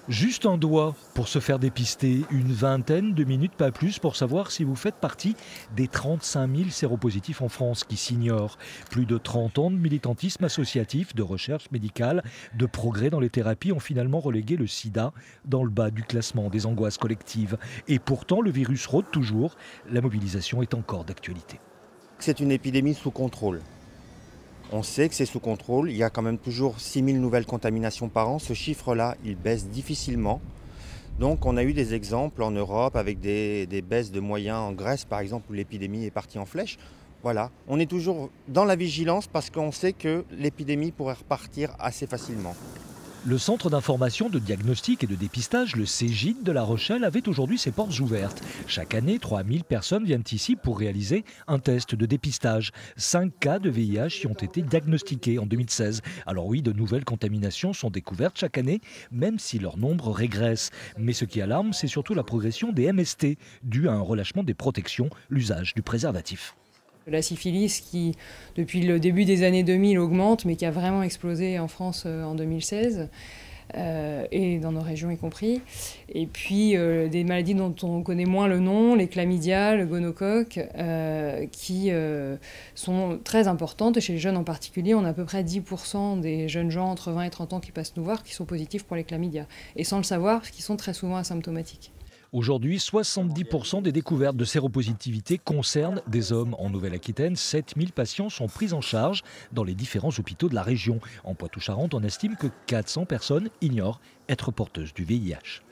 Juste un doigt pour se faire dépister, une vingtaine de minutes, pas plus, pour savoir si vous faites partie des 35 000 séropositifs en France qui s'ignorent. Plus de 30 ans de militantisme associatif, de recherche médicale, de progrès dans les thérapies ont finalement relégué le sida dans le bas du classement des angoisses collectives. Et pourtant, le virus rôde toujours, la mobilisation est encore d'actualité. C'est une épidémie sous contrôle. On sait que c'est sous contrôle, il y a quand même toujours 6 000 nouvelles contaminations par an. Ce chiffre-là, il baisse difficilement. Donc on a eu des exemples en Europe avec des baisses de moyens en Grèce par exemple où l'épidémie est partie en flèche. Voilà, on est toujours dans la vigilance parce qu'on sait que l'épidémie pourrait repartir assez facilement. Le Centre d'information, de diagnostic et de dépistage, le CGID de La Rochelle, avait aujourd'hui ses portes ouvertes. Chaque année, 3000 personnes viennent ici pour réaliser un test de dépistage. 5 cas de VIH y ont été diagnostiqués en 2016. Alors oui, de nouvelles contaminations sont découvertes chaque année, même si leur nombre régresse. Mais ce qui alarme, c'est surtout la progression des MST, due à un relâchement des protections, l'usage du préservatif. La syphilis qui, depuis le début des années 2000, augmente, mais qui a vraiment explosé en France en 2016, et dans nos régions y compris. Et puis des maladies dont on connaît moins le nom, les chlamydia, le gonocoque, qui sont très importantes. Et chez les jeunes en particulier, on a à peu près 10% des jeunes gens entre 20 et 30 ans qui passent nous voir qui sont positifs pour les chlamydia. Et sans le savoir, parce qu'ils sont très souvent asymptomatiques. Aujourd'hui, 70% des découvertes de séropositivité concernent des hommes. En Nouvelle-Aquitaine, 7000 patients sont pris en charge dans les différents hôpitaux de la région. En Poitou-Charentes, on estime que 400 personnes ignorent être porteuses du VIH.